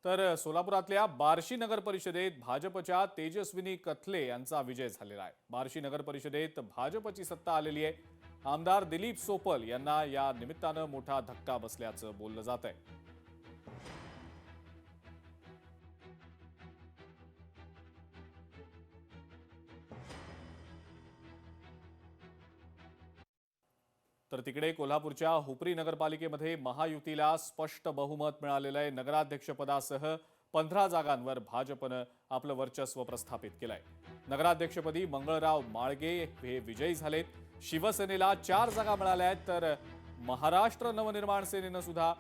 तर सोलापुरातल्या बार्शी नगर परिषदेत भाजपच्या तेजस्विनी कथले यांचा विजय झालेला आहे। बार्शी नगर परिषदेत भाजपची सत्ता आलेली आहे। आमदार दिलीप सोपल यांना या निमित्तानं मोठा धक्का बसल्याचं बोललं जात आहे। तर तिकडे कोल्हापूरच्या हुपरी नगरपालिकेमध्ये महायुतीला स्पष्ट बहुमत मिळालेलं आहे। नगराध्यक्षपदासह 15 जागांवर भाजपनं आपलं वर्चस्व प्रस्थापित केलंय। नगराध्यक्षपदी मंगळराव माळगे हे विजयी झालेत। शिवसेनेला 4 जागा मिळाल्या आहेत, तर महाराष्ट्र नवनिर्माण सेनेनं सुद्धा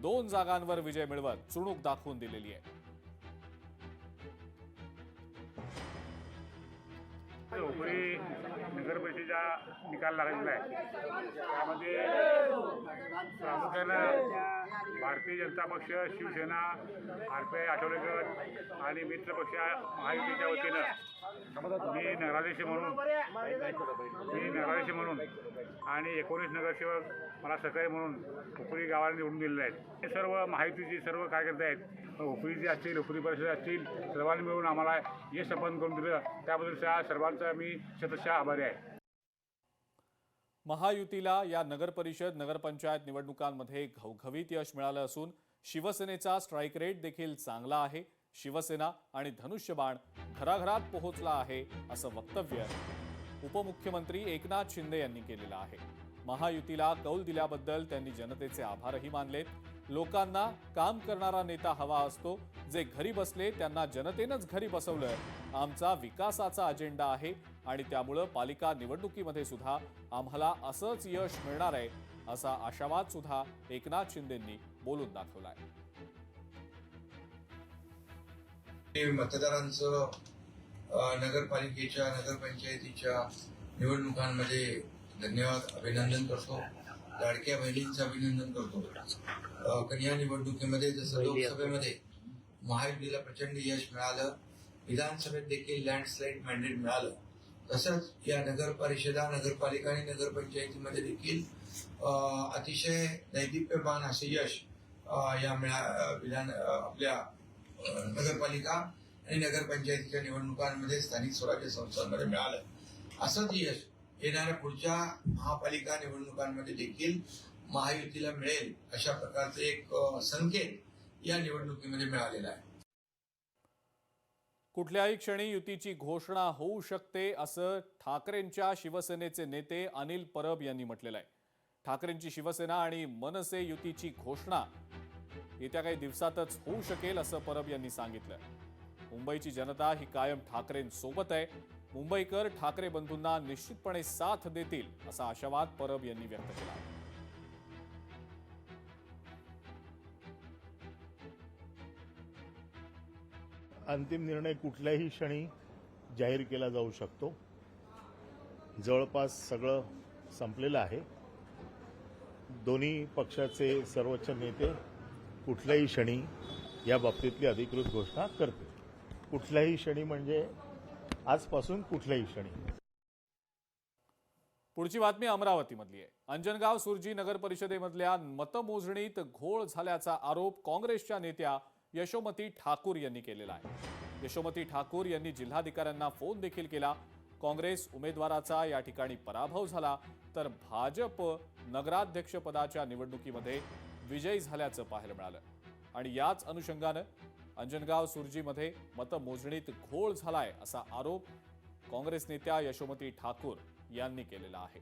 2 जागांवर विजय मिळवत चुणूक दाखवून दिलेली आहे। हुपरी नगर परिषदेचा निकाल लागलेला आहे। त्यामध्ये प्रामुख्यानं भारतीय जनता पक्ष, शिवसेना, आरपीआय आठवले गट आणि मित्र पक्ष महायुतीच्या वतीनं मी नगराध्यक्ष म्हणून आणि 19 नगरसेवक मला सहकारी म्हणून हुपरी गावाला निवडून दिलेले आहेत। हे सर्व महायुतीचे सर्व कार्यकर्ते आहेत। हुपरीचे असतील, हुपरी परिषद असतील, सर्वांनी मिळून आम्हाला हे शपथ करून दिलं, त्याबद्दल सर्वांचा मी शतशः आभारी आहे। महायुतीला या नगर परिषद नगरपंचायत निवडणुकांमध्ये घवघवीत यश मिळालं असून शिवसेनेचा स्ट्राईक रेट देखील चांगला आहे। शिवसेना आणि धनुष्यबाण घराघरात पोहोचला आहे असं वक्तव्य उपमुख्यमंत्री एकनाथ शिंदे यांनी केलेलं आहे। महायुतीला कौल दिल्याबद्दल त्यांनी जनतेचे आभारही मानलेत। लोकांना काम करणारा नेता हवा असतो, जे घरी बसले त्यांना जनतेनंच घरी बसवलं। आमचा विकासाचा अजेंडा आहे आणि त्यामुळे पालिका निवडणुकीमध्ये सुद्धा आम्हाला असंच यश मिळणार आहे असा आशावाद सुद्धा एकनाथ शिंदेंनी बोलून दाखवलाय। मतदारांचं नगरपालिकेच्या नगरपंचायतीच्या निवडणुकांमध्ये धन्यवाद, अभिनंदन करतो। लाडक्या बहिणींचं अभिनंदन करतो। कन्या निवडणुकीमध्ये जसं लोकसभेमध्ये महायुतीला प्रचंड यश मिळालं, विधानसभेत देखील लँडस्लाईड मॅन्डेट मिळालं, तसंच या नगर परिषदा, नगरपालिका आणि नगरपंचायतीमध्ये देखील अतिशय दैदिप्यमान असे यश या आपल्या नगरपालिका आणि नगरपंचायतीच्या निवडणुकांमध्ये, स्थानिक स्वराज्य संस्थांमध्ये मिळालं। असंच यश येणाऱ्या पुढच्या महापालिका निवडणुकांमध्ये देखील महायुतीला मिळेल, अशा प्रकारचे एक संकेत या निवडणुकीमध्ये मिळालेला आहे। कुठल्याही क्षणी युतीची घोषणा होऊ शकते असं ठाकरेंच्या शिवसेनेचे नेते अनिल परब यांनी म्हटलेलं आहे। ठाकरेंची शिवसेना आणि मनसे युतीची घोषणा येत्या काही दिवसातच होऊ शकेल असं परब यांनी सांगितलं। मुंबईची जनता ही कायम ठाकरेंसोबत आहे। मुंबईकर ठाकरे बंधूंना निश्चितपणे साथ देतील असा आशावाद परब यांनी व्यक्त केला। अंतिम निर्णय कुठल्याही क्षणी जाहीर केला जाऊ शकतो। जवळपास सगळं संपलेलं आहे। दोन्ही पक्षाचे सर्वोच्च नेते कुठल्याही क्षणी या बाबतीतली अधिकृत घोषणा करतील। कुठल्याही क्षणी म्हणजे आजपासून कुठल्याही क्षणी। पुढची बातमी अमरावतीमधली आहे। अंजनगाव सुरजी नगर परिषदेमधल्या मतमोजणीत घोळ झाल्याचा आरोप काँग्रेसच्या नेत्या यशोमती ठाकूर यांनी केलेला आहे। यशोमती ठाकूर यांनी जिल्हाधिकाऱ्यांना फोन देखील केला। काँग्रेस उमेदवाराचा या ठिकाणी पराभव झाला, तर भाजप नगराध्यक्षपदाच्या निवडणुकीमध्ये विजयी झाल्याचं पाहायला मिळालं आणि याच अनुषंगानं अंजनगाव सुरजीमध्ये मतमोजणीत घोळ झालाय असा आरोप काँग्रेस नेत्या यशोमती ठाकूर यांनी केलेला आहे।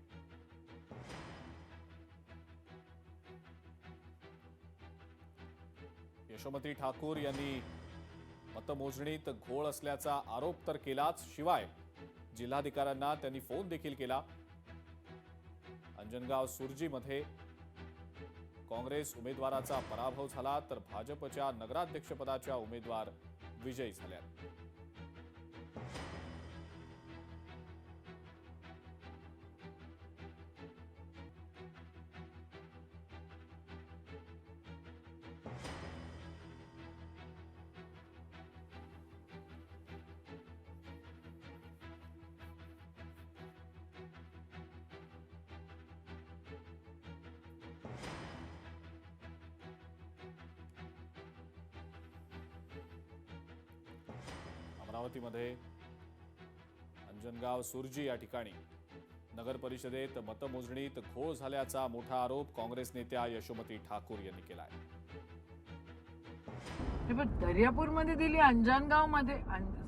यशोमती ठाकूर यांनी मतमोजणीत घोळ असल्याचा आरोप तर केलाच, शिवाय जिल्हाधिकाऱ्यांना त्यांनी फोन देखील केला। अंजनगाव सुरजीमध्ये काँग्रेस उमेदवाराचा पराभव झाला, तर भाजपच्या नगराध्यक्षपदाच्या उमेदवार विजयी झाल्या। बारामतीमध्ये अंजनगाव सुरजी या ठिकाणी नगर परिषदेत मतमोजणीत घोळ झाल्याचा मोठा आरोप काँग्रेस नेत्या यशोमती ठाकूर यांनी केला आहे. दर्यापूरमध्ये दिली, अंजनगावमध्ये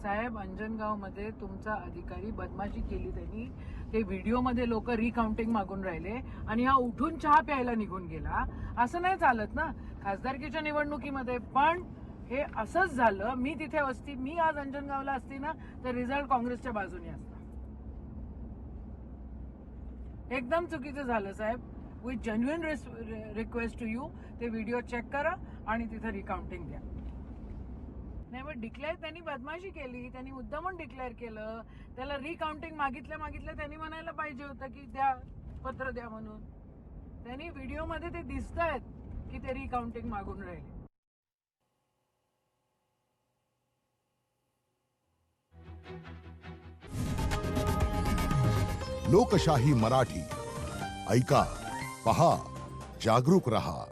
साहेब, अंजनगावमध्ये तुमचा अधिकारी बदमाशी केली त्यांनी. ते व्हिडिओमध्ये लोक रिकाउंटिंग मागून राहिले आणि हा उठून चहा प्यायला निघून गेला. असं नाही चालत ना खासदारकीच्या निवडणुकीमध्ये. पण हे असंच झालं. मी तिथे असती, मी आज अंजनगावला असती ना, तर रिझल्ट काँग्रेसच्या बाजूने असता. एकदम चुकीचं झालं साहेब. With genuine request to you, ते व्हिडिओ चेक करा आणि तिथे रिकाउंटिंग द्या. नाही पण डिक्लेअर त्यांनी बदमाशी केली, त्यांनी मुद्दामून डिक्लेअर केलं. त्याला रिकाउंटिंग मागितलं त्यांनी म्हणायला पाहिजे होतं की द्या, पत्र द्या म्हणून. त्यांनी व्हिडिओमध्ये ते दिसतायत की ते रिकाउंटिंग मागून राहिले. लोकशाही मराठी ऐका, पहा, जागरूक रहा.